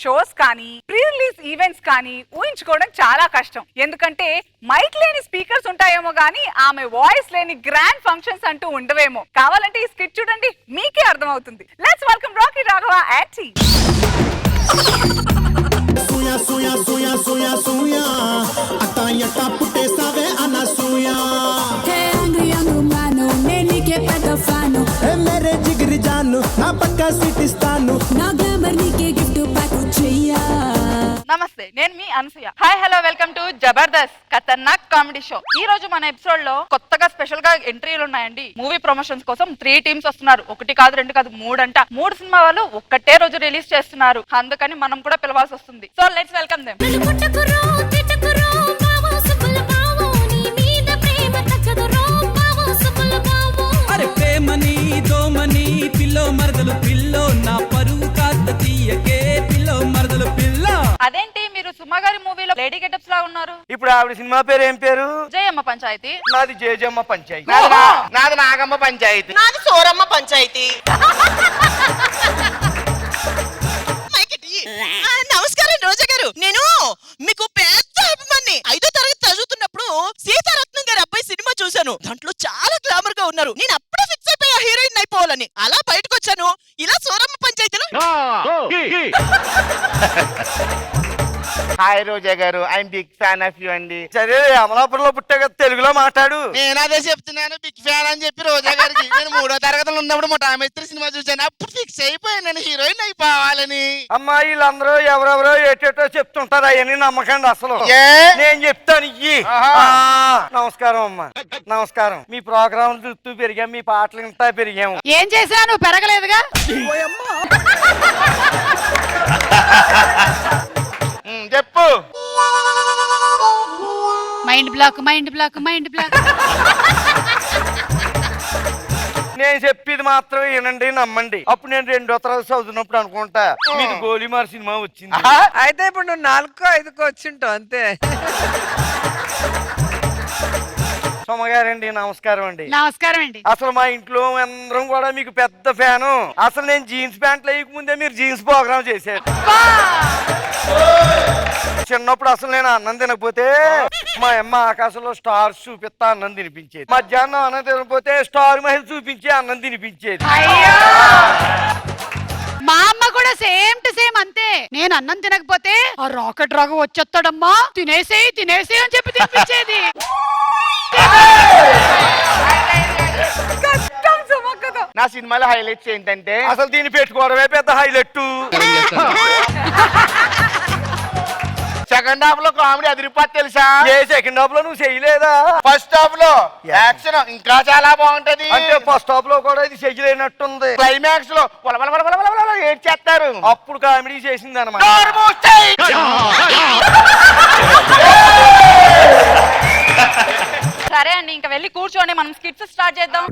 Shows కానీ pre release events కానీ ఊహించుకోవడం చాలా కష్టం. ఎందుకంటే మైక్ లేని స్పీకర్స్ ఉంటాయేమో గానీ ఆమె వాయిస్ లేని గ్రాండ్ ఫంక్షన్స్ అంటూ ఉండవేమో. కావాలంటే ఈ స్కిట్ చూడండి, మీకే అర్థమవుతుంది. Let's welcome Rocky Raghava and team. Suya, suya, suya, suya, suya. Ata yata putte save anasuya. Hey angry young man, nene ke peda fanu. Hey mere jigri janu, na pakka sweet istanu. Na glamour nike gift pack cheya. నమస్తే, నేను మీ Anasuya. Hi hello, welcome to Jabardasth Khatarnak comedy show. ఈ రోజు మన episode లో కొత్తగా special గా ఎంట్రీలు ఉన్నాయండి. మూవీ ప్రమోషన్స్ కోసం 3 టీమ్స్ వస్తున్నారు. 1 కాదు 2 కాదు 3 అంట. 3 సినిమా వాళ్ళు ఒక్కటే రోజు రిలీజ్ చేస్తున్నారు. అందుకని మనం కూడా పిలవాల్సి వస్తుంది. So let's welcome them. అరే ప్రేమని దోమని పిల్లో మరదలు పిల్లో నా పరువు కాస్త తీయకే పిల్లో మరదలు పిల్ల. అదేంటి మీరు సుమా గారి మూవీలో లేడీ గెటప్స్ లా ఉన్నారు? ఇప్పుడు ఆవిడ సినిమా పేరు ఏం పేరు? జయమ్మ పంచాయతీ. నాది జేజమ్మ పంచాయతీ. నాది నాగమ్మ పంచాయతీ. నాది సోరమ్మ పంచాయతీ. నమస్కారం రోజా గారు, నేను మీకు పెద్ద అభిమాని. 5వ తరగతి చదువుతున్నప్పుడు సీతారత్నం గారి అబ్బాయి సినిమా చూశాను. దాంట్లో చాలా గ్లామర్ గా ఉన్నారు. నేను అప్పుడే ఫిక్స్ అయిపోయా హీరోయిన్ అయిపోవాలని. అలా బయటకు వచ్చాను. ఇలా సోరమ్మ పంచాయతీలో. హాయ్ రోజా గారు, I'm big fan of you అండి. సరే అమలాపురంలో పుట్టా కదా, తెలుగులో మాట్లాడు. నేను అదే చెప్తున్నాను, బిగ్ ఫ్యాన్ అని చెప్పి రోజా గారికి. నేను 3వ తరగతిలో ఉన్నప్పుడు మా టామేస్త్రి సినిమా చూశాను. అప్పుడు ఫిక్స్ అయిపోయాను నేను హీరోయిన్ అయిపోవాలని. అమ్మా వీళ్ళందరూ ఎవరెవరో ఏటేటో చెప్తుంటారు, అవన్నీ నమ్మకండి అసలు. ఏ? నేను చెప్తాను ఇయ్యి. ఆహా. నమస్కారం అమ్మా, నమస్కారం. మీ ప్రోగ్రాం చూస్తూ పెరిగాం, మీ పాటలు ఇంతా పెరిగాము. ఏం చేశాను, పెరగలేదుగా. చెప్పు. Mind block mind block mind block. నేను చెప్పేది మాత్రం వినండి, నమ్మండి. అప్పుడు నేను 2వ తరగతి చదువుతున్నప్పుడు అనుకుంటా మీకు గోలీమార్ సినిమా వచ్చింది. అయితే ఇప్పుడు నువ్వు 4కో 5కో వచ్చింటావు అంతే. సోమగారండి నమస్కారం అండి. నమస్కారం అండి. అసలు మా ఇంట్లో అందరం కూడా మీకు పెద్ద ఫ్యాను. అసలు నేను జీన్స్ ప్యాంట్లు వేయక ముందే మీరు జీన్స్ ప్రోగ్రామ్ చేశారు. చిన్నప్పుడు అసలు నేను అన్నం తినకపోతే మా అమ్మ ఆకాశంలో స్టార్స్ చూపిస్తా అన్నం తినిపించేది. మధ్యాహ్నం అన్నం తినకపోతే స్టార్ మహిళ చూపించి అన్నం తినిపించేది. మా అమ్మ కూడా సేమ్ టు సేమ్ అంతే. నేను అన్నం తినకపోతే ఆ రాకెట్ రాగు వచ్చేస్తాడమ్మా, తినేసేయి తినేసేయి అని చెప్పి తినిపించేది. నా సినిమాలో హైలైట్స్ ఏంటంటే అసలు దీన్ని పెట్టుకోవడమే పెద్ద హైలైట్. సెకండ్ హాఫ్ లో కామెడీ అదిరిపోద్ది తెలుసా? ఏ సెకండ్ హాఫ్ లో నువ్వు చేయలేదా? ఫస్ట్ హాఫ్ లో యాక్షన్ ఇంకా చాలా బాగుంటది. అంటే ఫస్ట్ హాఫ్ లో కూడా ఇది చెయ్యలేనట్టుంది. క్లైమాక్స్ లో ఏడ్ చేస్తారు. అప్పుడు కామెడీ చేసింది అనమాట. సరే అండి, ఇంకా వెళ్ళి కూర్చోండి, మనం స్కిట్స్ స్టార్ట్ చేద్దాం.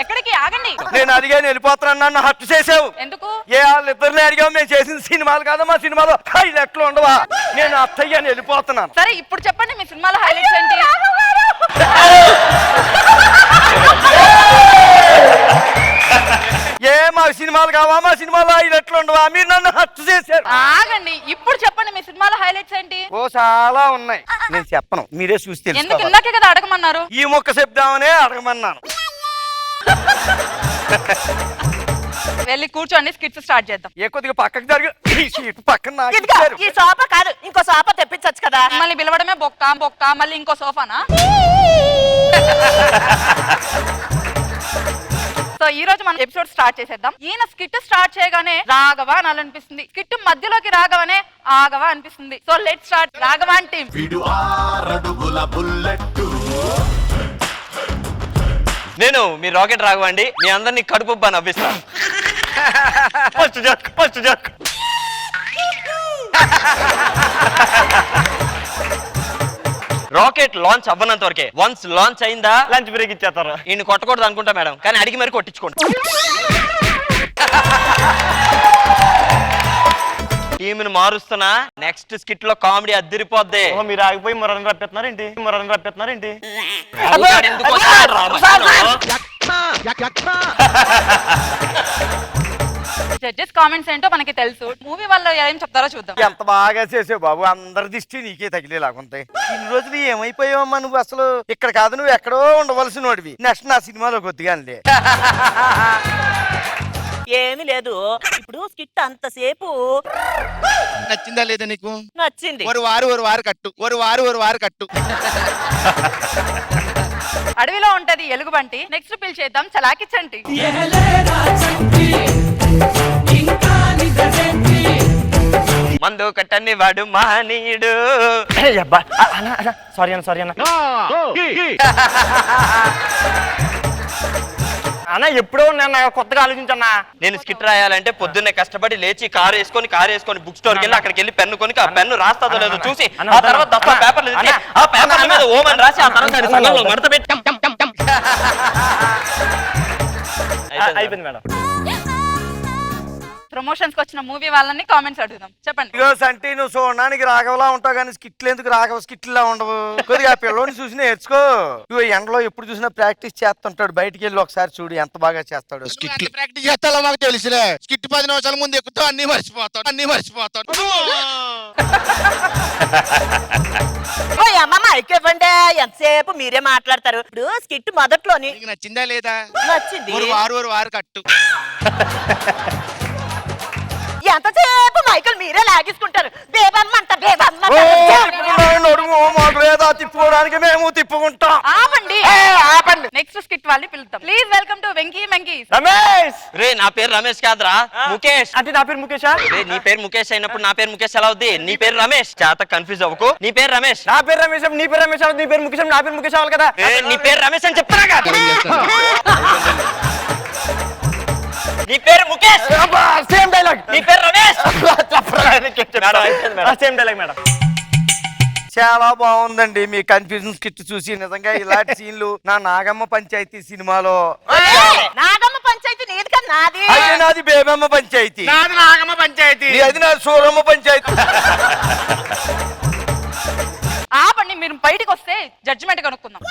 ఎక్కడికి? ఆగండి. నేను అడిగాను వెళ్ళిపోతున్నాను, నన్ను హర్ట్ చేసావు. ఎందుకు? ఏ వాళ్ళిద్దరిని అడిగావు, మేము చేసిన సినిమాలు కాదా, మా సినిమాలో హైలైట్లు ఉండవా? నేను అత్తయ్యని వెళ్ళిపోతున్నాను. సరే ఇప్పుడు చెప్పండి, మీ సినిమాలో హైలైట్స్ ఏంటి? ఏ మా సినిమాలు కావా, మా సినిమాలో హైలైట్లు ఉండవా? మీరు నన్ను హర్ట్ చేశారు. ఆగండి, ఇప్పుడు చెప్పండి, మీ సినిమాలో హైలైట్స్ ఏంటి? ఓ చాలా ఉన్నాయి, నేను చెప్పను, మీరే చూసి ఎందుకు? తెలుసుకోవాలి. ఇందాకే కదా అడగమన్నారు. ఈ మొక్క చెప్దామనే అడగమన్నాను. వెళ్ళి కూర్చోండి, స్కిట్స్ స్టార్ట్ చేద్దాం. ఏ కొద్దిగా పక్కకు జరుగు. ఈ సీట్ పక్కన నాకు ఇదిగో ఇచ్చారు. ఈ సోఫా కాదు, ఇంకో సోఫా తెప్పించచ్చు కదా. మళ్ళీ పిలవడమే బొక్క బొక్క, మళ్ళీ ఇంకో సోఫానా? సో ఈ రోజు మనం ఎపిసోడ్ స్టార్ట్ చేసేద్దాం. ఈయన స్కిట్ స్టార్ట్ చేయగానే రాఘవ అని అనిపిస్తుంది, స్కిట్ మధ్యలోకి రాఘవనే ఆగవ అనిపిస్తుంది. So let start. Raghava team. నేను మీ రాకెట్ రాఘవండి, మీ అందరినీ కడుపుబ్బా నవ్విస్తాను. First joke, first joke. Rocket launch అవ్వనంత వరకే. వన్స్ లాంచ్ అయిందా లంచ్ బ్రేక్ ఇచ్చేస్తారు. ఈయన కొట్టకూడదు అనుకుంటా మేడం, కానీ అడిగి మరి కొట్టించుకోండి. టీమ్ మారుస్తున్నా. నెక్స్ట్ స్కిట్ లో కామెడీ అద్దరిపోద్ది. మీరు ఆగిపోయి మొరని రప్పిస్తున్నారేంటి? మొరని రప్పిస్తున్నారేంటి? ఎందుకు? జడ్జెస్ కామెంట్స్ ఏంటో మనకి తెలుసు. మూవీ వాళ్ళు ఏం చెప్తారో చూద్దాం. ఎంత బాగా చేసావు బాబు, అందరి దిష్టి నీకే తగిలేలాగుంటాయి. ఇన్ని రోజులు ఏమైపోయావమ్మా నువ్వు? అసలు ఇక్కడ కాదు, నువ్వు ఎక్కడో ఉండవలసిన వాడివి. నెక్స్ట్ నా సినిమాలో కొద్దిగానే. ఏమీ లేదు. ఇప్పుడు స్కిట్ అంతసేపు నచ్చిందా లేదా నీకు? నచ్చింది. ఒక వారు కట్టు, ఒక వారు కట్టు. అడవిలో ఉంటది ఎలుగుబంటి. నెక్స్ట్ పిలిచేద్దాం చలాకిచ్చంటి. మందు కట్టని వాడు మహనీయుడు. సారీ అన్న అన్న ఎప్పుడో నేను కొత్తగా ఆలోచించన్నా. నేను స్కిట్ రాయాలంటే పొద్దున్నే కష్టపడి లేచి కారు వేసుకొని బుక్ స్టోర్కి వెళ్ళి అక్కడికి వెళ్ళి పెన్ను కొని ఆ పెన్ను రాస్తాదో లేదో చూసి ఆ తర్వాత 10 పేపర్లు తెచ్చి ఆ పేపర్ల మీద ఓమని రాసి ఆ తర్వాత సంఘంలో మడత పెట్టి అయిపోయింది మేడం. ప్రమోషన్స్ కి వచ్చిన మూవీ వాళ్ళని కామెంట్స్ అడుగుదాం. చెప్పండి. ఇగో సంటి, నువ్వు చూడడానికి రాఘవలా ఉంటావు కానీ స్కిట్లు ఎందుకు రాఘవ స్కిట్లా ఉండవు? కొద్దిగా ఆ పిల్లోని చూసి నేర్చుకో. ఇగో ఎండలో ఎప్పుడు చూసినా ప్రాక్టీస్ చేస్తుంటాడు. బయటికి వెళ్ళి ఒకసారి చూడు ఎంత బాగా చేస్తాడు. స్కిట్ ప్రాక్టీస్ చేస్తాలో మాకు తెలుసులే. స్కిట్ 10 నిమిషాల ముందు ఎక్కుతావు, అన్ని మర్చిపోతావు. మైక్ ఇవ్వండి, ఎంతసేపు మీరే మాట్లాడతారు. ఇప్పుడు స్కిట్ మొదట్లోని నీకు నచ్చిందా లేదా? నచ్చింది. ఒక వారు కట్టు. ఎంతసేపు మైకులు మీరే లాగేసుకుంటారు. బేబమ్మంట తిప్పుకోవడానికి మేము తిప్పుకుంటాం. ఆపండి. నెక్స్ట్ స్కిట్ వాళ్ళని పిలుద్దాం. Please welcome to Venky monkey. Ramesh. రే నా పేరు రమేష్ కాదురా, ముఖేష్. అంటే నా పేరు ముఖేషా? రే నీ పేరు ముఖేష్ అయినప్పుడు నా పేరు ముఖేష్ ఎలా అవుద్ది? నీ పేరు రమేష్. చేత కన్ఫ్యూజ్ అవ్వకు. నీ పేరు రమేష్. నా పేరు రమేష్. నీ పేరు రమేష్. నీ పేరు ముఖేష్. నా పేరు ముఖేష్ అవ్వాలి కదా. నీ పేరు రమేష్ అని చెప్తారా కదా. నీ పేరు ముఖేష్. Same dialogue. నీ పేరు రమేష్. Same dialogue madam. చాలా బాగుందండి మీ కన్ఫ్యూజన్ స్కిట్ చూసి. నిజంగా ఇలాంటి సీన్లు నా నాగమ్మ పంచాయతీ సినిమాలో. నాగమ్మ పంచాయతీ నీది కదా, నాది. అది నాది బేబమ్మ పంచాయతీ. నాది నాగమ్మ పంచాయతీ. అది నాది సూరమ్మ పంచాయతీ. ఆపండి. మీరు బయటికి వస్తే జడ్జిమెంట్ కనుక్కుందాం.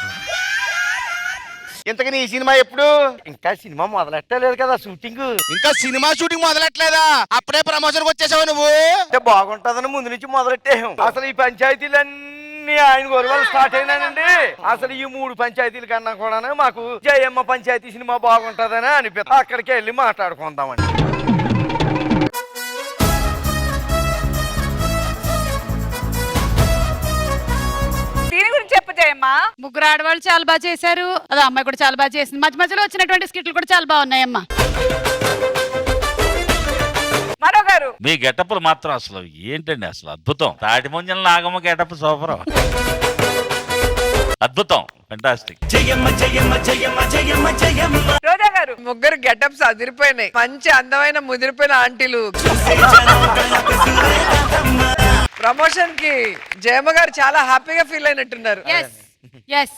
ఇంతకని ఈ సినిమా ఎప్పుడు? ఇంకా సినిమా మొదలెట్టలేదు కదా షూటింగ్. ఇంకా సినిమా షూటింగ్ మొదలెట్లేదా? అప్పుడే ప్రమోషన్కి వచ్చేసావు నువ్వు. అంటే బాగుంటదని ముందు నుంచి మొదలెట్టాము. అసలు ఈ పంచాయతీలన్నీ ఆయన గొడవలు స్టార్ట్ అయినానండి. అసలు ఈ 3 పంచాయతీల కన్నా కూడా మాకు జయమ్మ పంచాయతీ సినిమా బాగుంటదని అనిపిస్తుంది. అక్కడికి వెళ్ళి మాట్లాడుకుందామండి. దీని గురించి చెప్పు జయమ్మ. ముగ్గురు ఆడవాళ్ళు చాలా బాగా చేశారు. అదే అమ్మాయి కూడా చాలా బాగా చేసింది. మధ్య మధ్యలో వచ్చినటువంటి స్కిట్లు కూడా చాలా బాగున్నాయమ్మా. మరో గారు, మీ గెటప్లు మాత్రం అసలు ఏంటండి, అసలు అద్భుతం. తాటి ముంజల నాగమ్మ గెటప్ సూపర్, అద్భుతం, ఫెంటాస్టిక్. రోజా గారు. ముగ్గురు గెటప్స్ అదిరిపోయినాయి. మంచి అందమైన ముదిరిపోయిన ఆంటీలు. ప్రమోషన్ కి జయమ్మ గారు చాలా హ్యాపీగా ఫీల్ అయినట్టున్నారు. ఎస్